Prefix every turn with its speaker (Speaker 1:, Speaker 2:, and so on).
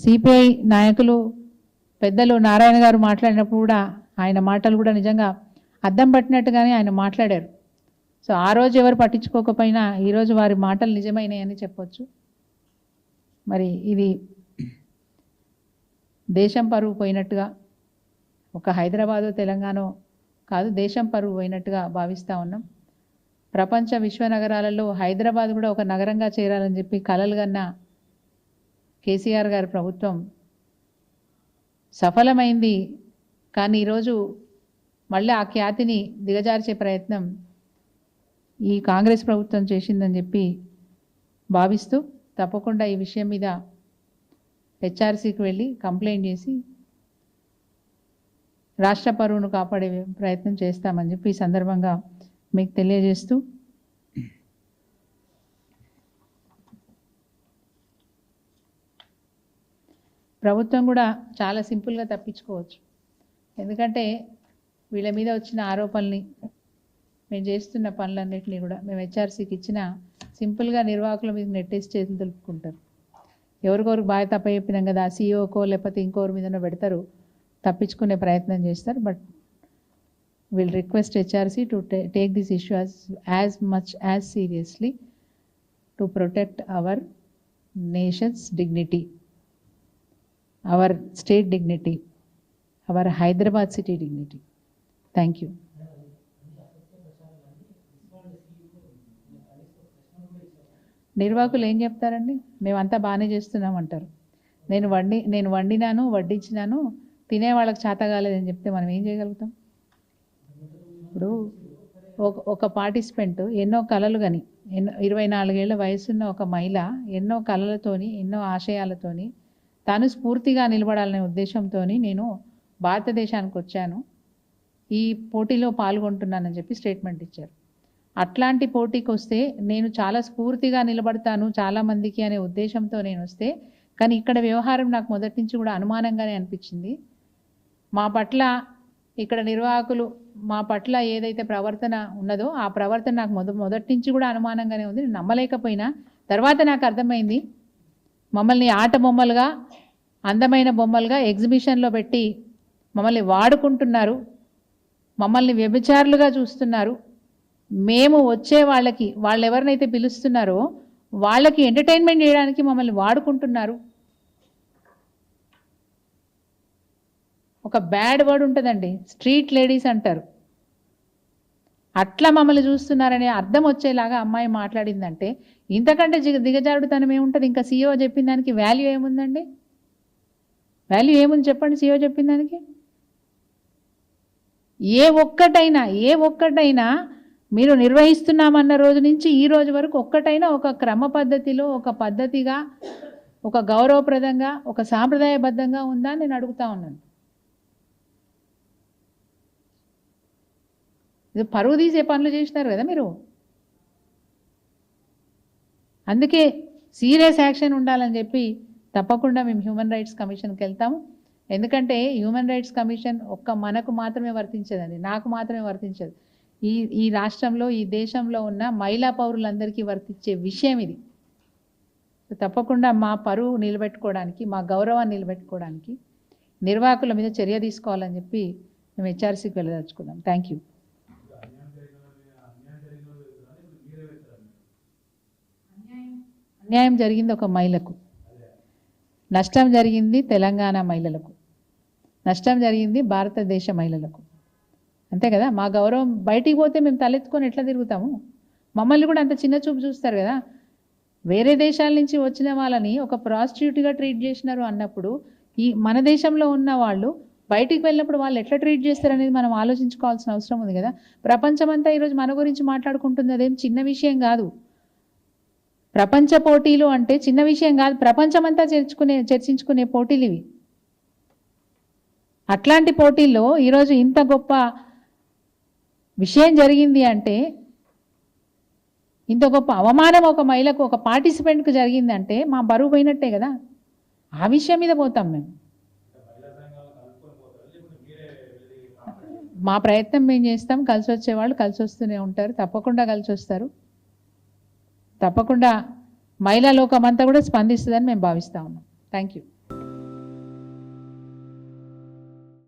Speaker 1: CPI నాయకులు పెద్దలు నారాయణ గారు మాట్లాడినప్పుడు కూడా ఆయన మాటలు కూడా నిజంగా అద్దం పట్టినట్టుగానే ఆయన మాట్లాడారు. సో ఆ రోజు ఎవరు పట్టించుకోకపోయినా ఈరోజు వారి మాటలు నిజమైనాయని చెప్పొచ్చు. మరి ఇది దేశం పరువు పోయినట్టుగా, ఒక హైదరాబాదు తెలంగాణ కాదు, దేశం పరువు పోయినట్టుగా భావిస్తూ ఉన్నాం. ప్రపంచ విశ్వనగరాలలో హైదరాబాద్ కూడా ఒక నగరంగా చేరాలని చెప్పి కలలు కన్న కేసీఆర్ గారి ప్రభుత్వం సఫలమైంది. కానీ ఈరోజు మళ్ళీ ఆ ఖ్యాతిని దిగజార్చే ప్రయత్నం ఈ కాంగ్రెస్ ప్రభుత్వం చేసిందని చెప్పి భావిస్తూ తప్పకుండా ఈ విషయం మీద హెచ్ఆర్సీకి వెళ్ళి కంప్లైంట్ చేసి రాష్ట్ర పరువును కాపాడే ప్రయత్నం చేస్తామని చెప్పి ఈ సందర్భంగా మీకు తెలియజేస్తూ ప్రభుత్వం కూడా చాలా సింపుల్గా తప్పించుకోవచ్చు. ఎందుకంటే వీళ్ళ మీద వచ్చిన ఆరోపణల్ని, మేము చేస్తున్న పనులన్నింటినీ కూడా మేము హెచ్ఆర్సీకి ఇచ్చిన సింపుల్గా నిర్వాహకుల మీద నెట్టేసి చేతులు దులుపుకుంటారు. ఎవరికొరకు బాధ్యత చెప్పినాం కదా, సీఈఓకో లేకపోతే ఇంకోరి మీదనో పెడతారు, తప్పించుకునే ప్రయత్నం చేస్తారు. But will request HRC to take this issue as much as seriously to protect our nation's dignity, our state dignity, our Hyderabad city dignity. Thank you. నిర్వాహకులు ఏం చెప్తారండి, మేమంతా బాగానే చేస్తున్నామంటారు. నేను వండినాను, వడ్డించినాను, తినే వాళ్ళకి చేత కాలేదని చెప్తే మనం ఏం చేయగలుగుతాం? ఇప్పుడు ఒక పార్టిసిపెంట్ ఎన్నో కళలు కానీ, 24 ఏళ్ల వయసున్న ఒక మహిళ ఎన్నో కళలతోని, ఎన్నో ఆశయాలతోని తాను స్ఫూర్తిగా నిలబడాలనే ఉద్దేశంతో నేను భారతదేశానికి వచ్చాను, ఈ పోటీలో పాల్గొంటున్నానని చెప్పి స్టేట్మెంట్ ఇచ్చారు. అట్లాంటి పోటీకి వస్తే నేను చాలా స్ఫూర్తిగా నిలబడతాను చాలామందికి అనే ఉద్దేశంతో నేను వస్తే, కానీ ఇక్కడ వ్యవహారం నాకు మొదటి నుంచి కూడా అనుమానంగానే అనిపించింది. మా పట్ల ఇక్కడ నిర్వాహకులు మా పట్ల ఏదైతే ప్రవర్తన ఉన్నదో ఆ ప్రవర్తన నాకు మొదటి నుంచి కూడా అనుమానంగానే ఉంది. నేను నమ్మలేకపోయినా తర్వాత నాకు అర్థమైంది, మమ్మల్ని ఆట బొమ్మలుగా, అందమైన బొమ్మలుగా ఎగ్జిబిషన్లో పెట్టి మమ్మల్ని వాడుకుంటున్నారు, మమ్మల్ని వ్యభిచారులుగా చూస్తున్నారు. మేము వచ్చే వాళ్ళకి, వాళ్ళు ఎవరినైతే పిలుస్తున్నారో వాళ్ళకి ఎంటర్టైన్మెంట్ చేయడానికి మమ్మల్ని వాడుకుంటున్నారు. ఒక బ్యాడ్ వర్డ్ ఉంటుందండి, స్ట్రీట్ లేడీస్ అంటారు. అట్లా మమ్మల్ని చూస్తున్నారనే అర్థం వచ్చేలాగా అమ్మాయి మాట్లాడిందంటే ఇంతకంటే దిగజారుడుతనం ఏముంటుంది? ఇంకా సీఈఓ చెప్పిన దానికి వాల్యూ ఏముందండి? వాల్యూ ఏముంది చెప్పండి సీఈఓ చెప్పిన దానికి? ఏ ఒక్కటైనా మీరు నిర్వహిస్తున్నామన్న రోజు నుంచి ఈ రోజు వరకు ఒక్కటైనా ఒక క్రమ పద్ధతిలో, ఒక పద్ధతిగా, ఒక గౌరవప్రదంగా, ఒక సాంప్రదాయబద్ధంగా ఉందా నేను అడుగుతా ఉన్నాను. ఇది పరువు తీసే పనులు చేసినారు కదా మీరు. అందుకే సీరియస్ యాక్షన్ ఉండాలని చెప్పి తప్పకుండా మేము హ్యూమన్ రైట్స్ కమిషన్కి వెళ్తాము. ఎందుకంటే హ్యూమన్ రైట్స్ కమిషన్ మనకు మాత్రమే వర్తించదండి, నాకు మాత్రమే వర్తించదు. ఈ రాష్ట్రంలో, ఈ దేశంలో ఉన్న మహిళా పౌరులందరికీ వర్తించే విషయం ఇది. తప్పకుండా మా పరువు నిలబెట్టుకోవడానికి, మా గౌరవాన్ని నిలబెట్టుకోవడానికి నిర్వాహకుల మీద చర్య తీసుకోవాలని చెప్పి మేము హెచ్ఆర్సీకి వెళ్ళదలుచుకున్నాం. Thank you. అన్యాయం జరిగింది ఒక మహిళకు, నష్టం జరిగింది తెలంగాణ మహిళలకు, నష్టం జరిగింది భారతదేశ మహిళలకు. అంతే కదా? మా గౌరవం బయటికి పోతే మేము తలెత్తుకొని ఎట్లా తిరుగుతాము? మమ్మల్ని కూడా అంత చిన్న చూపు చూస్తారు కదా. వేరే దేశాల నుంచి వచ్చిన వాళ్ళని ఒక ప్రాస్టిట్యూట్గా ట్రీట్ చేసినారు అన్నప్పుడు మన దేశంలో ఉన్న వాళ్ళు బయటికి వెళ్ళినప్పుడు వాళ్ళు ఎట్లా ట్రీట్ చేస్తారు అనేది మనం ఆలోచించుకోవాల్సిన అవసరం ఉంది కదా. ప్రపంచమంతా ఈరోజు మన గురించి మాట్లాడుకుంటుంది, అదేం చిన్న విషయం కాదు. ప్రపంచ పోటీలు అంటే చిన్న విషయం కాదు, ప్రపంచమంతా చర్చించుకునే పోటీలు ఇవి. అట్లాంటి పోటీల్లో ఈరోజు ఇంత గొప్ప విషయం జరిగింది అంటే, ఇంత గొప్ప అవమానం ఒక మహిళకు, ఒక పార్టిసిపెంట్కు జరిగిందంటే మా బరువు పోయినట్టే కదా. ఆ విషయం మీద పోతాం మేము. మా ప్రయత్నం మేము చేస్తాం. కలిసి వచ్చేవాళ్ళు కలిసి వస్తూనే ఉంటారు, తప్పకుండా కలిసి వస్తారు. తప్పకుండా మహిళా లోకమంతా కూడా స్పందిస్తుందని మేము భావిస్తూ ఉన్నాం. Thank you.